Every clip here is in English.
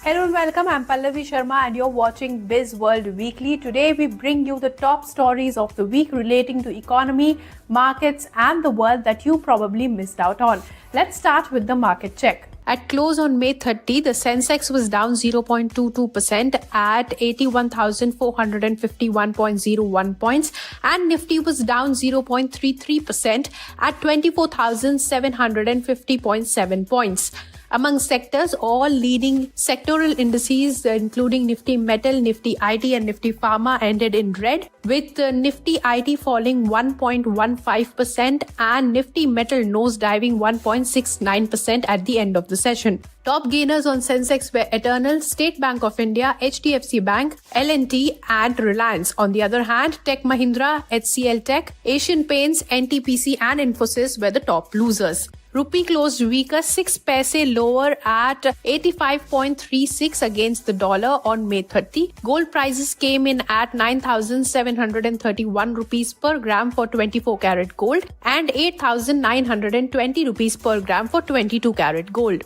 Hello and welcome. I'm Pallavi Sharma and you're watching BIZWORLD Weekly. Today we bring you the top stories of the week relating to economy, markets and the world that you probably missed out on. Let's start with the market check. At close on May 30, the Sensex was down 0.22% at 81,451.01 points and Nifty was down 0.33% at 24,750.7 points. Among sectors, all leading sectoral indices, including Nifty Metal, Nifty IT and Nifty Pharma ended in red, with Nifty IT falling 1.15% and Nifty Metal nosediving 1.69% at the end of the session. Top gainers on Sensex were Eternal, State Bank of India, HDFC Bank, L&T and Reliance. On the other hand, Tech Mahindra, HCL Tech, Asian Paints, NTPC and Infosys were the top losers. Rupee closed weaker, 6 paise lower at 85.36 against the dollar on May 30. Gold prices came in at 9,731 rupees per gram for 24 karat gold and 8,920 rupees per gram for 22 karat gold.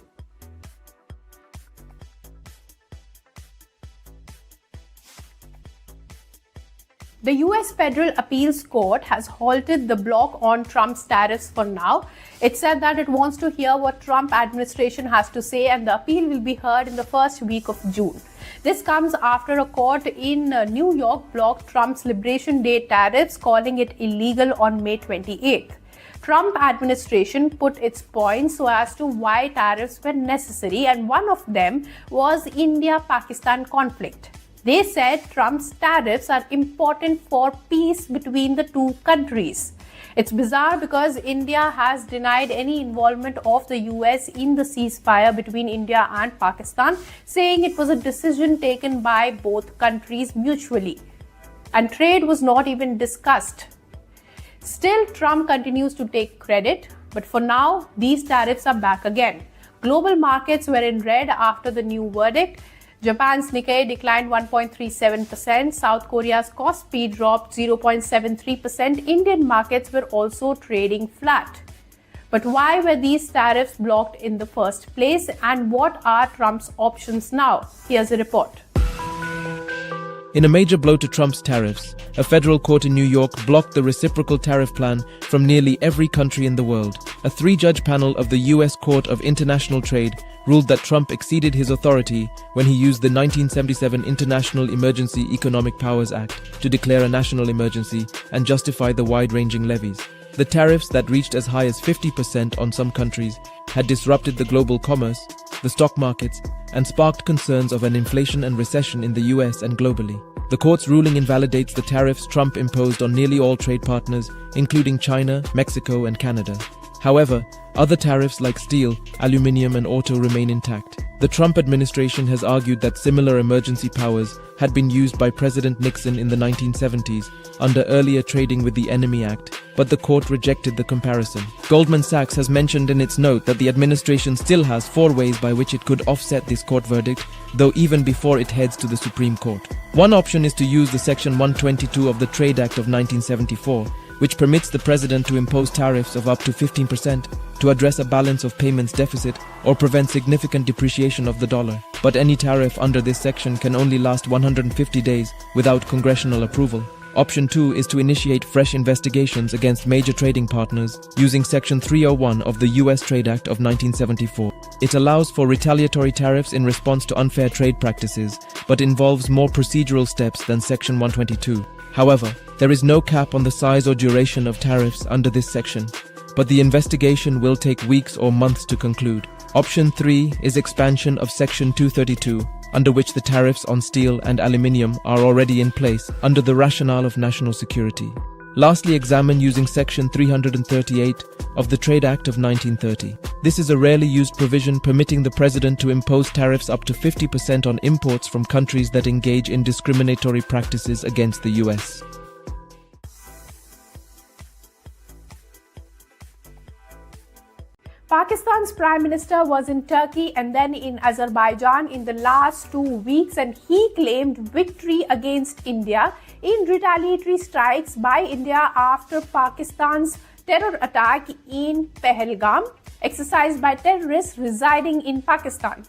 The US Federal Appeals Court has halted the block on Trump's tariffs for now. It said that it wants to hear what Trump administration has to say and the appeal will be heard in the first week of June. This comes after a court in New York blocked Trump's Liberation Day tariffs, calling it illegal on May 28th. Trump administration put its points so as to why tariffs were necessary, and one of them was India-Pakistan conflict. They said Trump's tariffs are important for peace between the two countries. It's bizarre because India has denied any involvement of the US in the ceasefire between India and Pakistan, saying it was a decision taken by both countries mutually. And trade was not even discussed. Still, Trump continues to take credit, but for now, these tariffs are back again. Global markets were in red after the new verdict. Japan's Nikkei declined 1.37%, South Korea's Kospi dropped 0.73%, Indian markets were also trading flat. But why were these tariffs blocked in the first place, and what are Trump's options now? Here's a report. In a major blow to Trump's tariffs, a federal court in New York blocked the reciprocal tariff plan from nearly every country in the world. A three-judge panel of the U.S. Court of International Trade ruled that Trump exceeded his authority when he used the 1977 International Emergency Economic Powers Act to declare a national emergency and justify the wide-ranging levies. The tariffs that reached as high as 50% on some countries had disrupted the global commerce, the stock markets, and sparked concerns of an inflation and recession in the US and globally. The court's ruling invalidates the tariffs Trump imposed on nearly all trade partners, including China, Mexico, and Canada. However, other tariffs like steel, aluminium, and auto remain intact. The Trump administration has argued that similar emergency powers had been used by President Nixon in the 1970s under earlier Trading with the Enemy Act, but the court rejected the comparison. Goldman Sachs has mentioned in its note that the administration still has 4 ways by which it could offset this court verdict, though even before it heads to the Supreme Court. One option is to use the Section 122 of the Trade Act of 1974, which permits the president to impose tariffs of up to 15% to address a balance of payments deficit or prevent significant depreciation of the dollar. But any tariff under this section can only last 150 days without congressional approval. Option 2 is to initiate fresh investigations against major trading partners using Section 301 of the U.S. Trade Act of 1974. It allows for retaliatory tariffs in response to unfair trade practices, but involves more procedural steps than Section 122. However, there is no cap on the size or duration of tariffs under this section, but the investigation will take weeks or months to conclude. Option 3 is expansion of Section 232, under which the tariffs on steel and aluminium are already in place under the rationale of national security. Lastly, examine using Section 338 of the Trade Act of 1930. This is a rarely used provision permitting the president to impose tariffs up to 50% on imports from countries that engage in discriminatory practices against the US. Pakistan's Prime Minister was in Turkey and then in Azerbaijan in the last 2 weeks, and he claimed victory against India in retaliatory strikes by India after Pakistan's terror attack in Pahalgam, exercised by terrorists residing in Pakistan.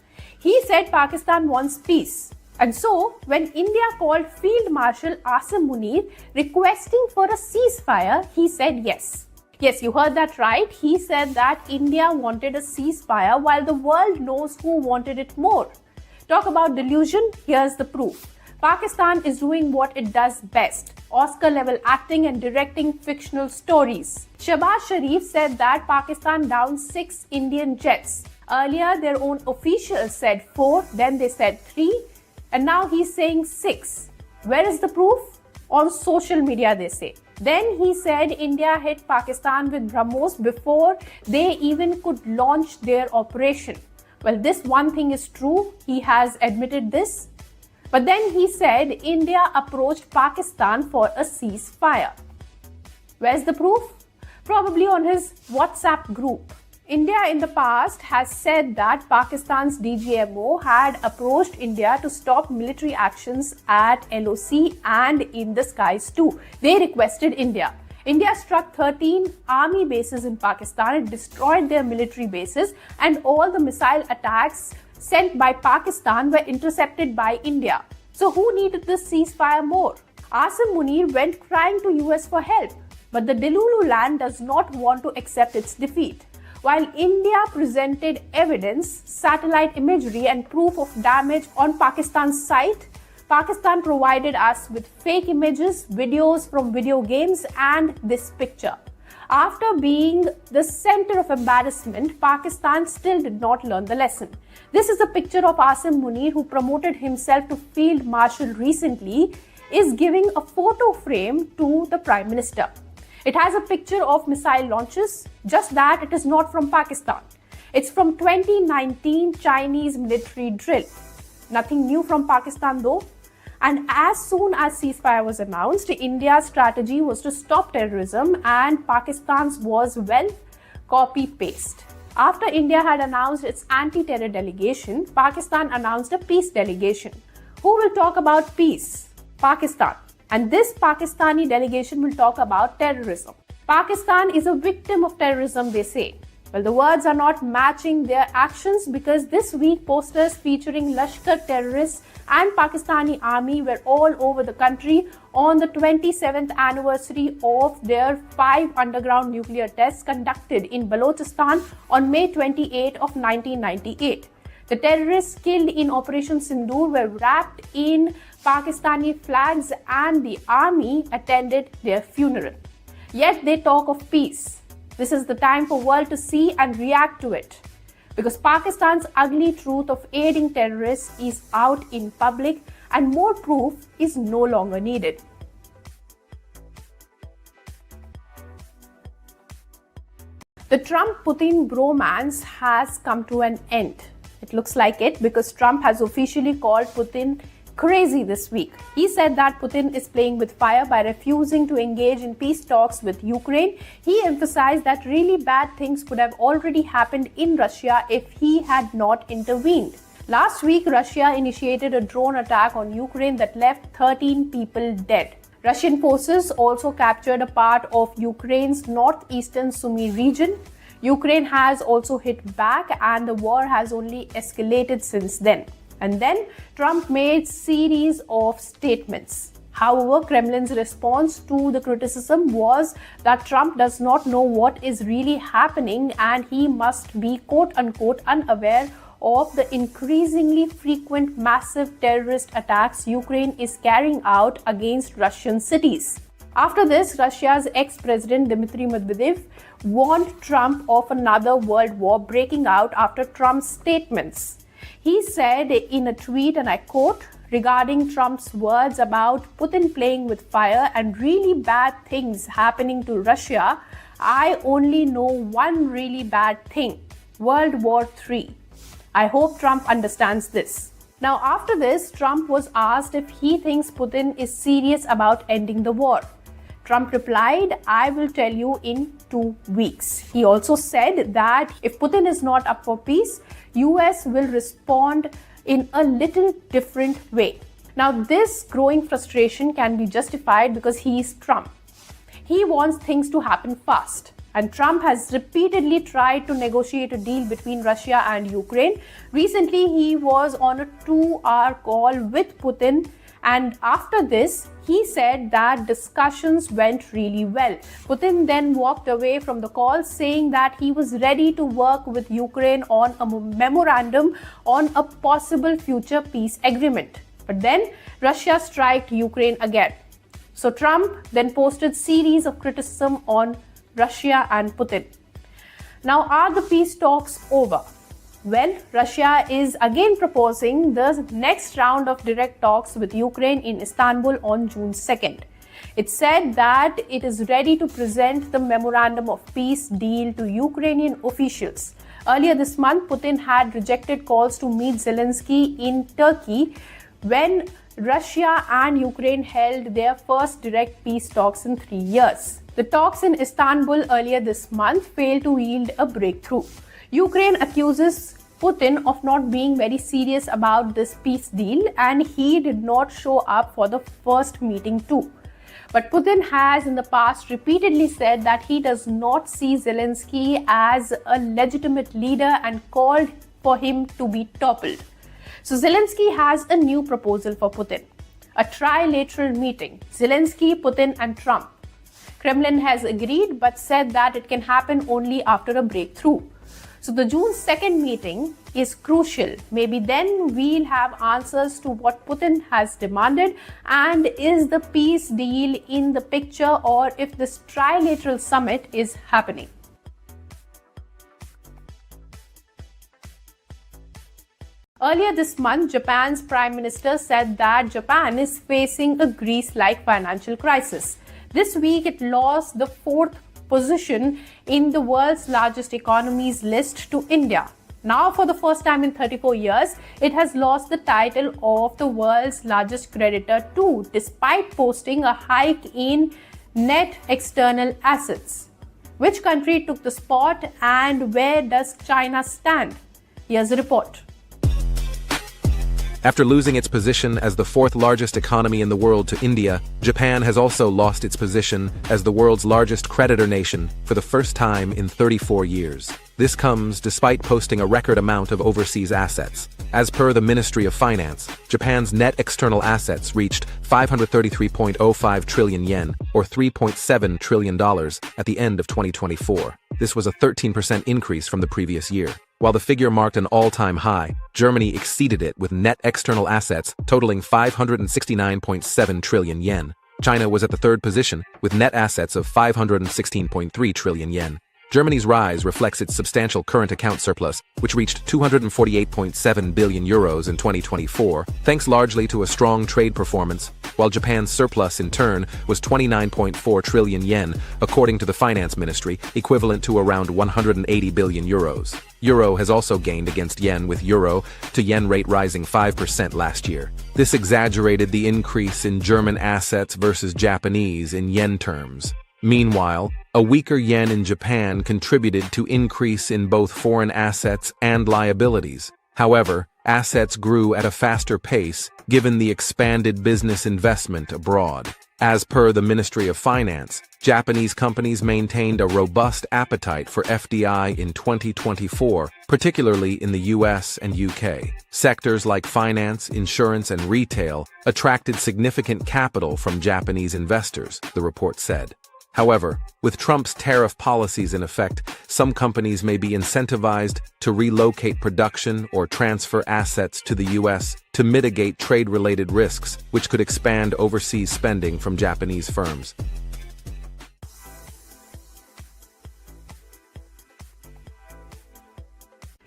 He said Pakistan wants peace. And so, when India called Field Marshal Asim Munir requesting for a ceasefire, he said yes. Yes, you heard that right. He said that India wanted a ceasefire while the world knows who wanted it more. Talk about delusion, here's the proof. Pakistan is doing what it does best, Oscar-level acting and directing fictional stories. Shehbaz Sharif said that Pakistan downed 6 Indian jets. Earlier, their own officials said 4, then they said 3, and now he's saying 6. Where is the proof? On social media, they say. Then he said India hit Pakistan with BrahMos before they even could launch their operation. Well, this one thing is true. He has admitted this. But then he said India approached Pakistan for a ceasefire. Where's the proof? Probably on his WhatsApp group. India in the past has said that Pakistan's DGMO had approached India to stop military actions at LOC and in the skies too. They requested India. India struck 13 army bases in Pakistan. It destroyed their military bases, and all the missile attacks sent by Pakistan were intercepted by India. So who needed this ceasefire more? Asim Munir went crying to US for help, but the Delulu land does not want to accept its defeat. While India presented evidence, satellite imagery and proof of damage on Pakistan's site, Pakistan provided us with fake images, videos from video games and this picture. After being the center of embarrassment, Pakistan still did not learn the lesson. This is a picture of Asim Munir, who promoted himself to Field Marshal recently, is giving a photo frame to the Prime Minister. It has a picture of missile launches, just that it is not from Pakistan. It's from 2019 Chinese military drill. Nothing new from Pakistan though. And as soon as ceasefire was announced, India's strategy was to stop terrorism, and Pakistan's was, well, copy-paste. After India had announced its anti-terror delegation, Pakistan announced a peace delegation. Who will talk about peace? Pakistan. And this Pakistani delegation will talk about terrorism. Pakistan is a victim of terrorism, they say. Well, the words are not matching their actions, because this week posters featuring Lashkar terrorists and Pakistani army were all over the country on the 27th anniversary of their 5 underground nuclear tests conducted in Balochistan on May 28 of 1998. The terrorists killed in Operation Sindoor were wrapped in Pakistani flags, and the army attended their funeral. Yet they talk of peace. This is the time for the world to see and react to it, because Pakistan's ugly truth of aiding terrorists is out in public, and more proof is no longer needed. The Trump-Putin bromance has come to an end. It looks like it, because Trump has officially called Putin crazy this week. He said that Putin is playing with fire by refusing to engage in peace talks with Ukraine. He emphasized that really bad things could have already happened in Russia if he had not intervened. Last week, Russia initiated a drone attack on Ukraine that left 13 people dead. Russian forces also captured a part of Ukraine's northeastern Sumy region. Ukraine has also hit back, and the war has only escalated since then. And then Trump made series of statements. However, Kremlin's response to the criticism was that Trump does not know what is really happening, and he must be quote-unquote unaware of the increasingly frequent massive terrorist attacks Ukraine is carrying out against Russian cities. After this, Russia's ex-president Dmitry Medvedev warned Trump of another world war breaking out after Trump's statements. He said in a tweet, and I quote, regarding Trump's words about Putin playing with fire and really bad things happening to Russia, I only know one really bad thing: World War III. I hope Trump understands this. Now, after this, Trump was asked if he thinks Putin is serious about ending the war. Trump replied, I will tell you in 2 weeks. He also said that if Putin is not up for peace, US will respond in a little different way. Now, this growing frustration can be justified because he is Trump. He wants things to happen fast. And Trump has repeatedly tried to negotiate a deal between Russia and Ukraine. Recently, he was on a 2-hour call with Putin, and after this, he said that discussions went really well. Putin then walked away from the call, saying that he was ready to work with Ukraine on a memorandum on a possible future peace agreement. But then Russia struck Ukraine again. So Trump then posted a series of criticism on Russia and Putin. Now, are the peace talks over? Well, Russia is again proposing the next round of direct talks with Ukraine in Istanbul on June 2nd. It said that it is ready to present the memorandum of peace deal to Ukrainian officials. Earlier this month, Putin had rejected calls to meet Zelensky in Turkey when Russia and Ukraine held their first direct peace talks in 3 years. The talks in Istanbul earlier this month failed to yield a breakthrough. Ukraine accuses Putin of not being very serious about this peace deal, and he did not show up for the first meeting too. But Putin has in the past repeatedly said that he does not see Zelensky as a legitimate leader and called for him to be toppled. So Zelensky has a new proposal for Putin, a trilateral meeting, Zelensky, Putin and Trump. Kremlin has agreed but said that it can happen only after a breakthrough. So the June 2nd meeting is crucial. Maybe then we'll have answers to what Putin has demanded, and is the peace deal in the picture, or if this trilateral summit is happening. Earlier this month, Japan's Prime Minister said that Japan is facing a Greece-like financial crisis. This week, it lost the 4th position in the world's largest economies list to India. Now, for the first time in 34 years, it has lost the title of the world's largest creditor too, despite posting a hike in net external assets. Which country took the spot, and where does China stand? Here's a report. After losing its position as the 4th largest economy in the world to India, Japan has also lost its position as the world's largest creditor nation for the first time in 34 years. This comes despite posting a record amount of overseas assets. As per the Ministry of Finance, Japan's net external assets reached 533.05 trillion yen, or $3.7 trillion, at the end of 2024. This was a 13% increase from the previous year. While the figure marked an all-time high, Germany exceeded it with net external assets totaling 569.7 trillion yen. China was at the 3rd position with net assets of 516.3 trillion yen. Germany's rise reflects its substantial current account surplus, which reached 248.7 billion euros in 2024, thanks largely to a strong trade performance, while Japan's surplus in turn was 29.4 trillion yen, according to the finance ministry, equivalent to around 180 billion euros. Euro has also gained against yen, with euro to yen rate rising 5% last year. This exaggerated the increase in German assets versus Japanese in yen terms. Meanwhile, a weaker yen in Japan contributed to increase in both foreign assets and liabilities. However, assets grew at a faster pace given the expanded business investment abroad. As per the Ministry of Finance, Japanese companies maintained a robust appetite for FDI in 2024, particularly in the US and UK. Sectors like finance, insurance, and retail attracted significant capital from Japanese investors, the report said. However, with Trump's tariff policies in effect, some companies may be incentivized to relocate production or transfer assets to the U.S. to mitigate trade-related risks, which could expand overseas spending from Japanese firms.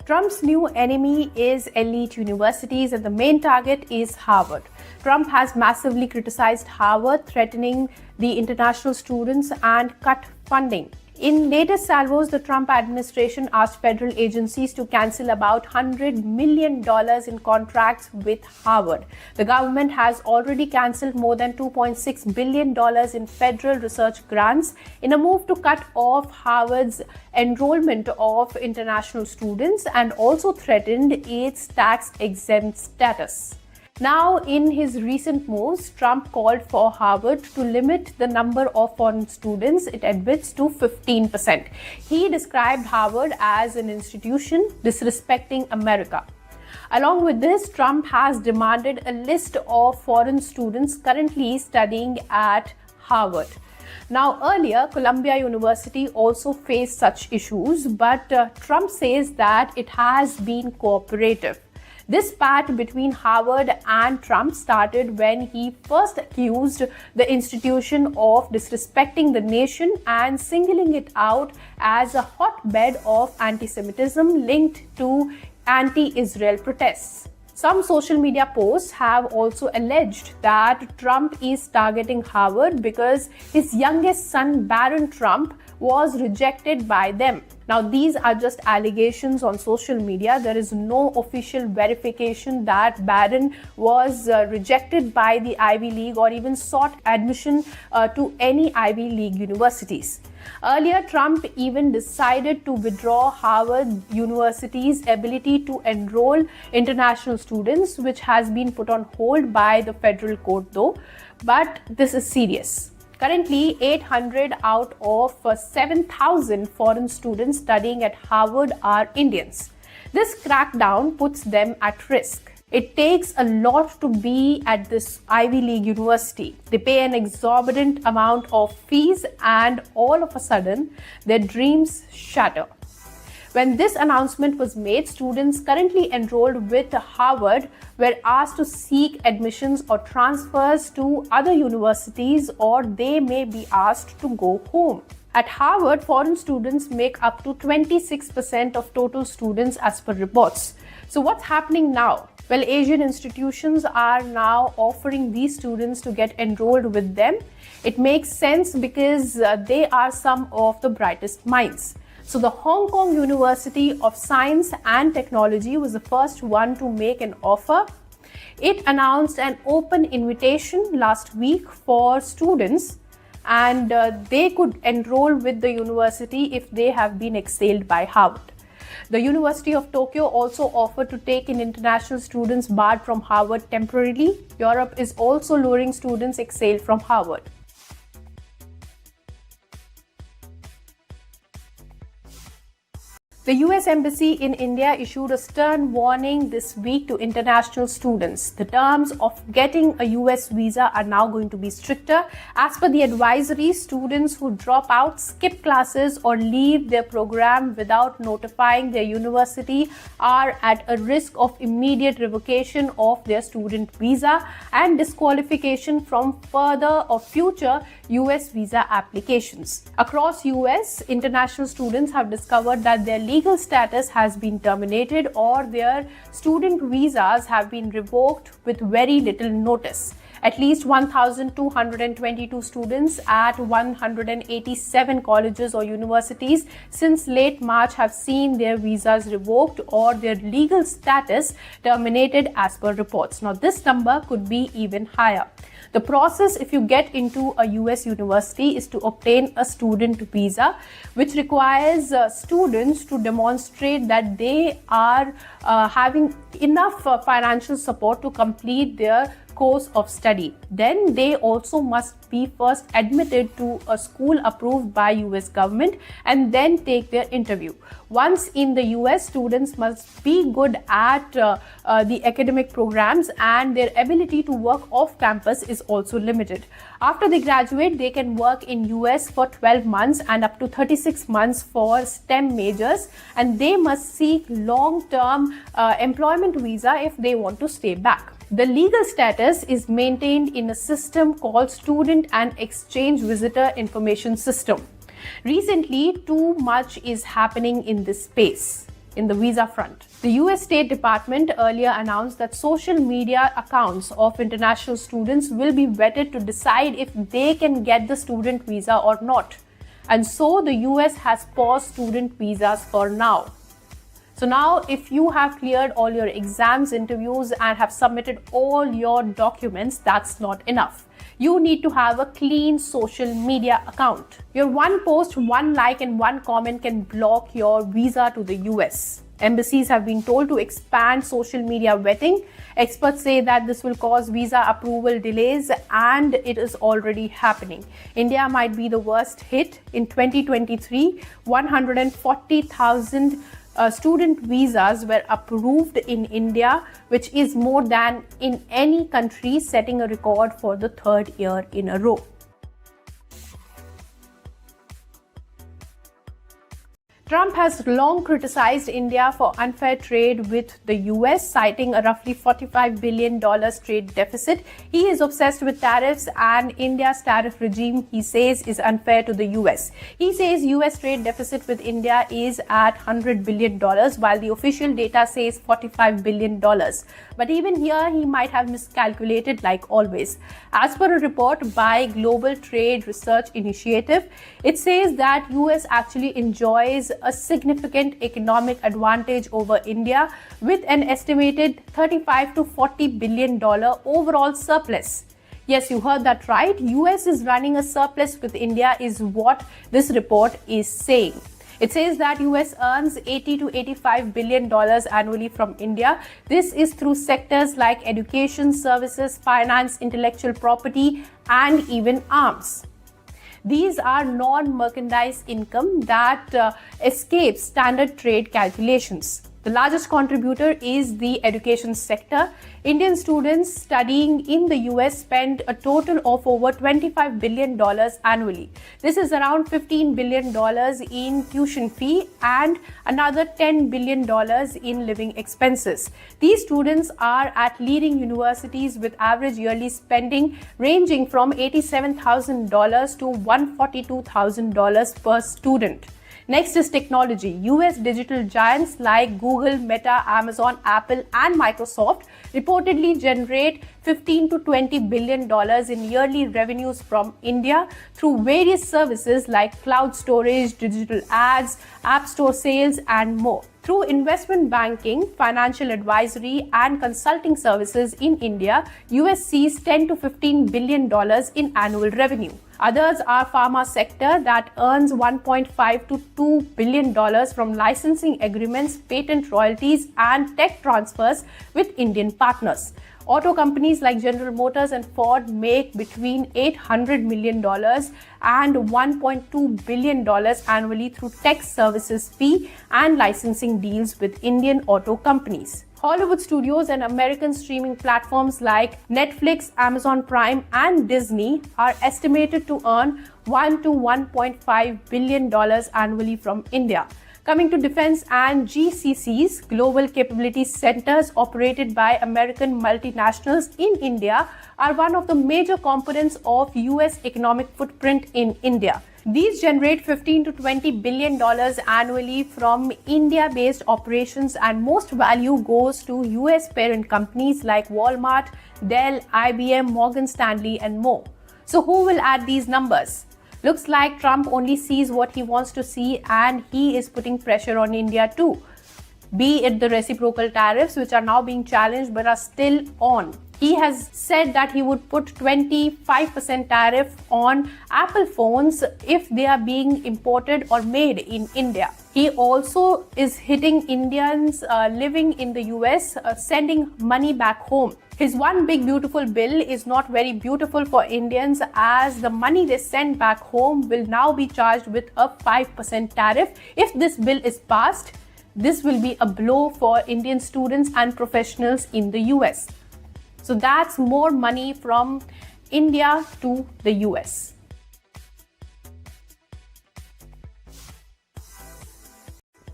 Trump's new enemy is elite universities, and the main target is Harvard. Trump has massively criticized Harvard, threatening the international students and cut funding. In latest salvos, the Trump administration asked federal agencies to cancel about $100 million in contracts with Harvard. The government has already cancelled more than $2.6 billion in federal research grants in a move to cut off Harvard's enrollment of international students, and also threatened its tax-exempt status. Now, in his recent moves, Trump called for Harvard to limit the number of foreign students it admits to 15%. He described Harvard as an institution disrespecting America. Along with this, Trump has demanded a list of foreign students currently studying at Harvard. Now, earlier, Columbia University also faced such issues, but Trump says that it has been cooperative. This spat between Harvard and Trump started when he first accused the institution of disrespecting the nation and singling it out as a hotbed of anti-Semitism linked to anti-Israel protests. Some social media posts have also alleged that Trump is targeting Harvard because his youngest son, Barron Trump, was rejected by them. Now, these are just allegations on social media. There is no official verification that Barron was rejected by the Ivy League or even sought admission to any Ivy League universities. Earlier, Trump even decided to withdraw Harvard University's ability to enroll international students, which has been put on hold by the federal court though. But this is serious. Currently, 800 out of 7,000 foreign students studying at Harvard are Indians. This crackdown puts them at risk. It takes a lot to be at this Ivy League university. They pay an exorbitant amount of fees and all of a sudden, their dreams shatter. When this announcement was made, students currently enrolled with Harvard were asked to seek admissions or transfers to other universities, or they may be asked to go home. At Harvard, foreign students make up to 26% of total students as per reports. So what's happening now? Well, Asian institutions are now offering these students to get enrolled with them. It makes sense because they are some of the brightest minds. So the Hong Kong University of Science and Technology was the first one to make an offer. It announced an open invitation last week for students, and they could enroll with the university if they have been exhaled by Harvard. The University of Tokyo also offered to take in international students barred from Harvard temporarily. Europe is also luring students exhaled from Harvard. The US Embassy in India issued a stern warning this week to international students. The terms of getting a US visa are now going to be stricter. As per the advisory, students who drop out, skip classes, or leave their program without notifying their university are at a risk of immediate revocation of their student visa and disqualification from further or future US visa applications. Across US, international students have discovered that their legal status has been terminated or their student visas have been revoked with very little notice. At least 1,222 students at 187 colleges or universities since late March have seen their visas revoked or their legal status terminated as per reports. Now, this number could be even higher. The process, if you get into a US university, is to obtain a student visa, which requires students to demonstrate that they are having enough financial support to complete their course of study. Then they also must be first admitted to a school approved by US government and then take their interview. Once in the US, students must be good at the academic programs and their ability to work off campus is also limited. After they graduate, they can work in US for 12 months and up to 36 months for STEM majors, and they must seek long-term employment visa if they want to stay back. The legal status is maintained in a system called Student and Exchange Visitor Information System. Recently, too much is happening in this space, in the visa front. The US State Department earlier announced that social media accounts of international students will be vetted to decide if they can get the student visa or not. And so the US has paused student visas for now. So now, if you have cleared all your exams, interviews, and have submitted all your documents, that's not enough. You need to have a clean social media account. Your one post, one like, and one comment can block your visa to the US. Embassies have been told to expand social media vetting. Experts say that this will cause visa approval delays, and it is already happening. India might be the worst hit. In 2023, 140,000 student visas were approved in India, which is more than in any country, setting a record for the third year in a row. Trump has long criticized India for unfair trade with the US, citing a roughly $45 billion trade deficit. He is obsessed with tariffs, and India's tariff regime, he says, is unfair to the US. He says US trade deficit with India is at $100 billion, while the official data says $45 billion. But even here, he might have miscalculated like always. As per a report by Global Trade Research Initiative, it says that US actually enjoys a significant economic advantage over India with an estimated $35 to $40 billion overall surplus. Yes, you heard that right. US is running a surplus with India is what this report is saying. It says that US earns $80 to $85 billion annually from India. This is through sectors like education, services, finance, intellectual property, and even arms. These are non-merchandise income that escapes standard trade calculations. The largest contributor is the education sector. Indian students studying in the US spend a total of over $25 billion annually. This is around $15 billion in tuition fee and another $10 billion in living expenses. These students are at leading universities with average yearly spending ranging from $87,000 to $142,000 per student. Next is technology. US digital giants like Google, Meta, Amazon, Apple, and Microsoft reportedly generate $15 to $20 billion in yearly revenues from India through various services like cloud storage, digital ads, app store sales, and more. Through investment banking, financial advisory, and consulting services in India, US sees $10 to $15 billion in annual revenue. Others are pharma sector that earns $1.5 to $2 billion from licensing agreements, patent royalties, and tech transfers with Indian partners. Auto companies like General Motors and Ford make between $800 million and $1.2 billion annually through tech services fee and licensing deals with Indian auto companies. Hollywood studios and American streaming platforms like Netflix, Amazon Prime, and Disney are estimated to earn $1 to $1.5 billion annually from India. Coming to defense and GCCs, Global Capability Centers operated by American multinationals in India, are one of the major components of US economic footprint in India. These generate $15 to $20 billion annually from India-based operations, and most value goes to US parent companies like Walmart, Dell, IBM, Morgan Stanley, and more. So who will add these numbers? Looks like Trump only sees what he wants to see, and he is putting pressure on India too. Be it the reciprocal tariffs, which are now being challenged but are still on. He has said that he would put 25% tariff on Apple phones if they are being imported or made in India. He also is hitting Indians living in the US, sending money back home. His one big beautiful bill is not very beautiful for Indians, as the money they send back home will now be charged with a 5% tariff. If this bill is passed, this will be a blow for Indian students and professionals in the US. So that's more money from India to the US.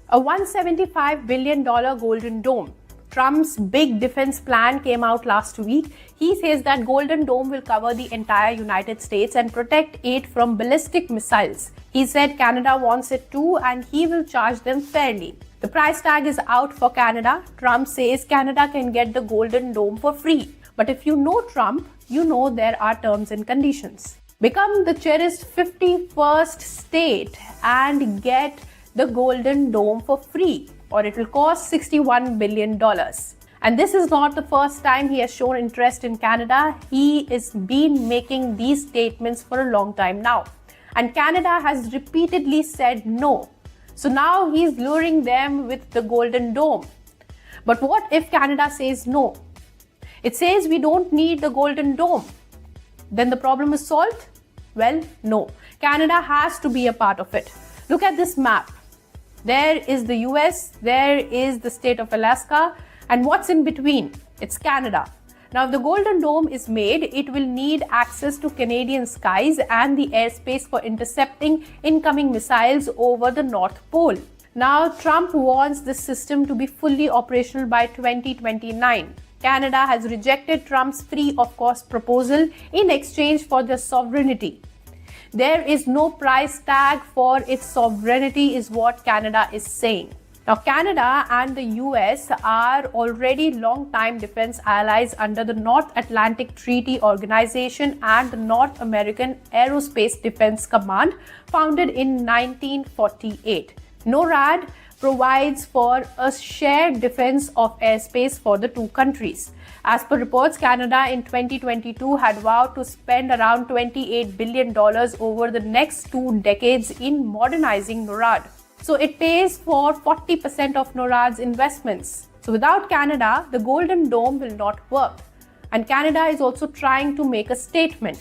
A $175 billion Golden Dome. Trump's big defense plan came out last week. He says that Golden Dome will cover the entire United States and protect it from ballistic missiles. He said Canada wants it too, and he will charge them fairly. The price tag is out for Canada. Trump says Canada can get the Golden Dome for free. But if you know Trump, you know there are terms and conditions. Become the cherished 51st state and get the Golden Dome for free, or it will cost $61 billion. And this is not the first time he has shown interest in Canada. He has been making these statements for a long time now. And Canada has repeatedly said no. So now he's luring them with the Golden Dome. But what if Canada says no? It says we don't need the Golden Dome. Then the problem is solved? Well, no. Canada has to be a part of it. Look at this map. There is the US, there is the state of Alaska, and what's in between? It's Canada. Now, if the Golden Dome is made, it will need access to Canadian skies and the airspace for intercepting incoming missiles over the North Pole. Now, Trump wants this system to be fully operational by 2029. Canada has rejected Trump's free of cost proposal in exchange for their sovereignty. There is no price tag for its sovereignty, is what Canada is saying. Now, Canada and the US are already long-time defense allies under the North Atlantic Treaty Organization and the North American Aerospace Defense Command, founded in 1948. NORAD provides for a shared defense of airspace for the two countries. As per reports, Canada in 2022 had vowed to spend around $28 billion over the next 2 decades in modernizing NORAD. So it pays for 40% of NORAD's investments. So without Canada, the Golden Dome will not work. And Canada is also trying to make a statement.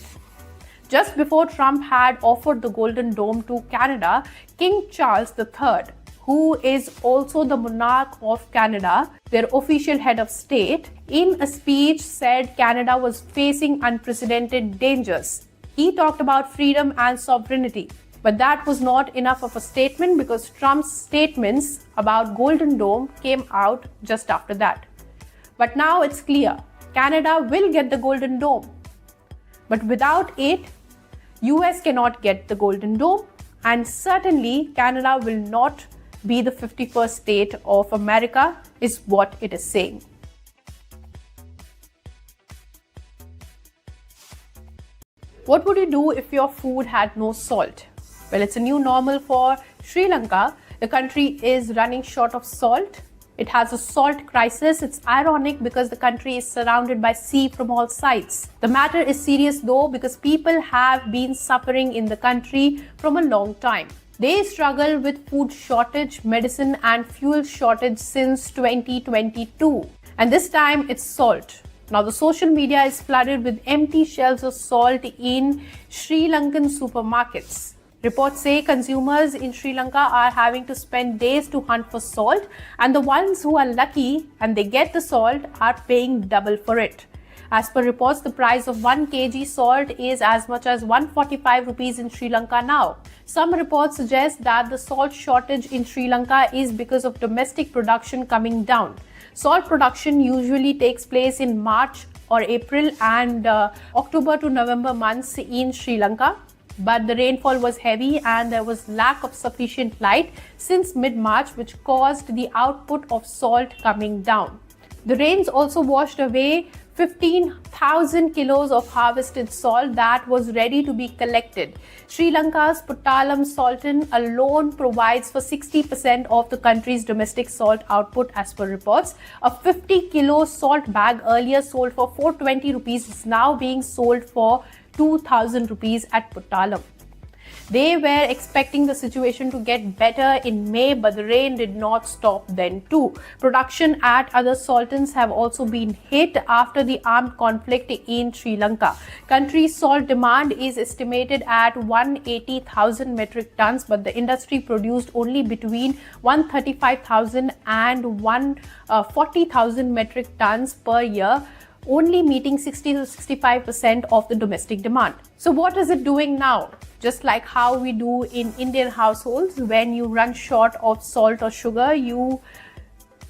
Just before Trump had offered the Golden Dome to Canada, King Charles III, who is also the monarch of Canada, their official head of state, in a speech said Canada was facing unprecedented dangers. He talked about freedom and sovereignty. But that was not enough of a statement because Trump's statements about Golden Dome came out just after that. But now it's clear, Canada will get the Golden Dome. But without it, US cannot get the Golden Dome, and certainly Canada will not be the 51st state of America, is what it is saying. What would you do if your food had no salt? Well, it's a new normal for Sri Lanka. The country is running short of salt. It has a salt crisis. It's ironic because the country is surrounded by sea from all sides. The matter is serious though because people have been suffering in the country from a long time. They struggle with food shortage, medicine and fuel shortage since 2022. And this time it's salt. Now the social media is flooded with empty shelves of salt in Sri Lankan supermarkets. Reports say consumers in Sri Lanka are having to spend days to hunt for salt, and the ones who are lucky and they get the salt are paying double for it. As per reports, the price of 1 kg salt is as much as 145 rupees in Sri Lanka now. Some reports suggest that the salt shortage in Sri Lanka is because of domestic production coming down. Salt production usually takes place in March or April and October to November months in Sri Lanka. But the rainfall was heavy and there was lack of sufficient light since mid-March, which caused the output of salt coming down. The rains also washed away 15,000 kilos of harvested salt that was ready to be collected. Sri Lanka's Puttalam Sultan alone provides for 60% of the country's domestic salt output as per reports. A 50-kilo salt bag earlier sold for 420 rupees is now being sold for 2,000 rupees at Puttalam. They were expecting the situation to get better in May, but the rain did not stop then too. Production at other sultans have also been hit after the armed conflict in Sri Lanka. Country's salt demand is estimated at 180,000 metric tons, but the industry produced only between 135,000 and 140,000 metric tons per year, only meeting 60 to 65% of the domestic demand. So what is it doing now? Just like how we do in Indian households, when you run short of salt or sugar, you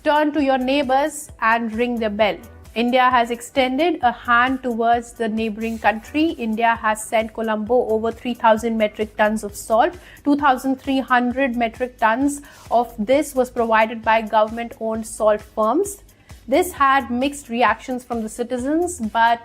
turn to your neighbors and ring their bell. India has extended a hand towards the neighboring country. India has sent Colombo over 3,000 metric tons of salt. 2,300 metric tons of this was provided by government-owned salt firms. This had mixed reactions from the citizens, but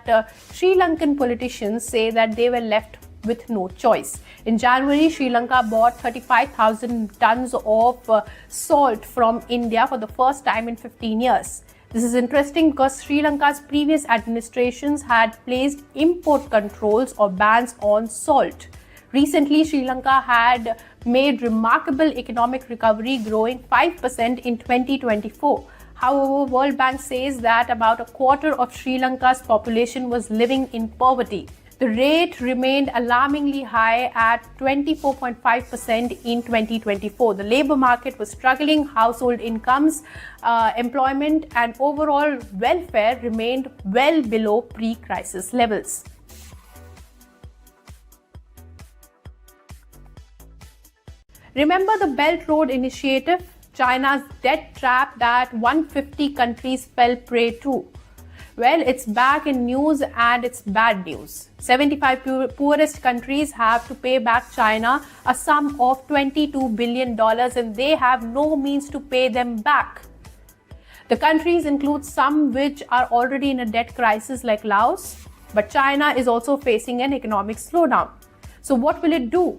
Sri Lankan politicians say that they were left with no choice. In January, Sri Lanka bought 35,000 tons of salt from India for the first time in 15 years. This is interesting because Sri Lanka's previous administrations had placed import controls or bans on salt. Recently, Sri Lanka had made remarkable economic recovery, growing 5% in 2024. However, World Bank says that about a quarter of Sri Lanka's population was living in poverty. The rate remained alarmingly high at 24.5% in 2024. The labor market was struggling, household incomes, employment, and overall welfare remained well below pre-crisis levels. Remember the Belt Road Initiative, China's debt trap that 150 countries fell prey to? Well, it's back in news and it's bad news. 75 poorest countries have to pay back China a sum of $22 billion and they have no means to pay them back. The countries include some which are already in a debt crisis like Laos, but China is also facing an economic slowdown. So what will it do?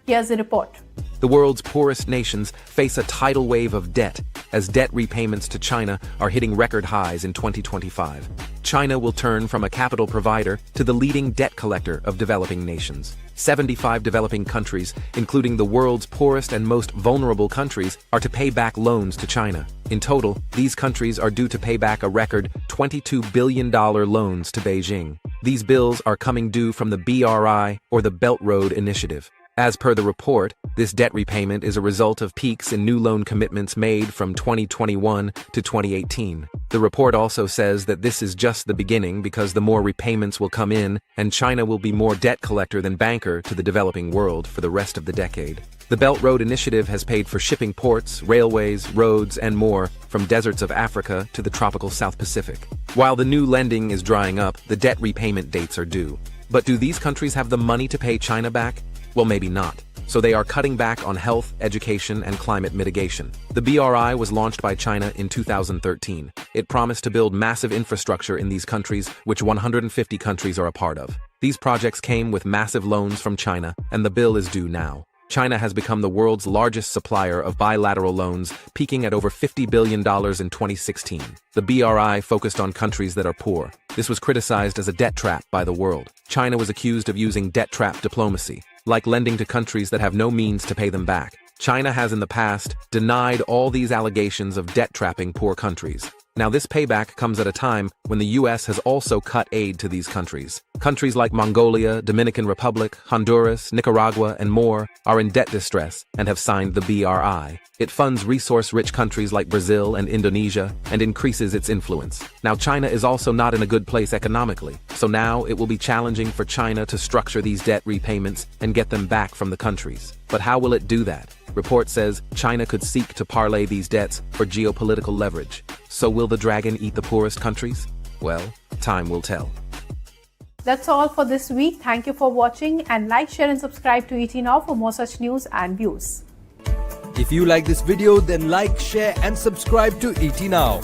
Here's a report. The world's poorest nations face a tidal wave of debt as debt repayments to China are hitting record highs in 2025. China will turn from a capital provider to the leading debt collector of developing nations. 75 developing countries, including the world's poorest and most vulnerable countries, are to pay back loans to China. In total, these countries are due to pay back a record $22 billion loans to Beijing. These bills are coming due from the BRI, or the Belt Road Initiative. As per the report, this debt repayment is a result of peaks in new loan commitments made from 2021 to 2018. The report also says that this is just the beginning because the more repayments will come in and China will be more debt collector than banker to the developing world for the rest of the decade. The Belt Road Initiative has paid for shipping ports, railways, roads, and more from deserts of Africa to the tropical South Pacific. While the new lending is drying up, the debt repayment dates are due. But do these countries have the money to pay China back? Well, maybe not. So they are cutting back on health, education, and climate mitigation. The BRI was launched by China in 2013. It promised to build massive infrastructure in these countries, which 150 countries are a part of. These projects came with massive loans from China, and the bill is due now. China has become the world's largest supplier of bilateral loans, peaking at over $50 billion in 2016. The BRI focused on countries that are poor. This was criticized as a debt trap by the world. China was accused of using debt trap diplomacy, like lending to countries that have no means to pay them back. China has in the past denied all these allegations of debt trapping poor countries. Now this payback comes at a time when the US has also cut aid to these countries. Countries like Mongolia, Dominican Republic, Honduras, Nicaragua, and more are in debt distress and have signed the BRI. It funds resource-rich countries like Brazil and Indonesia and increases its influence. Now China is also not in a good place economically, so now it will be challenging for China to structure these debt repayments and get them back from the countries. But how will it do that? Report says China could seek to parlay these debts for geopolitical leverage. So will the dragon eat the poorest countries? Well, time will tell. That's all for this week. Thank you for watching and like, share and subscribe to ET Now for more such news and views. If you like this video, then like, share and subscribe to ET Now.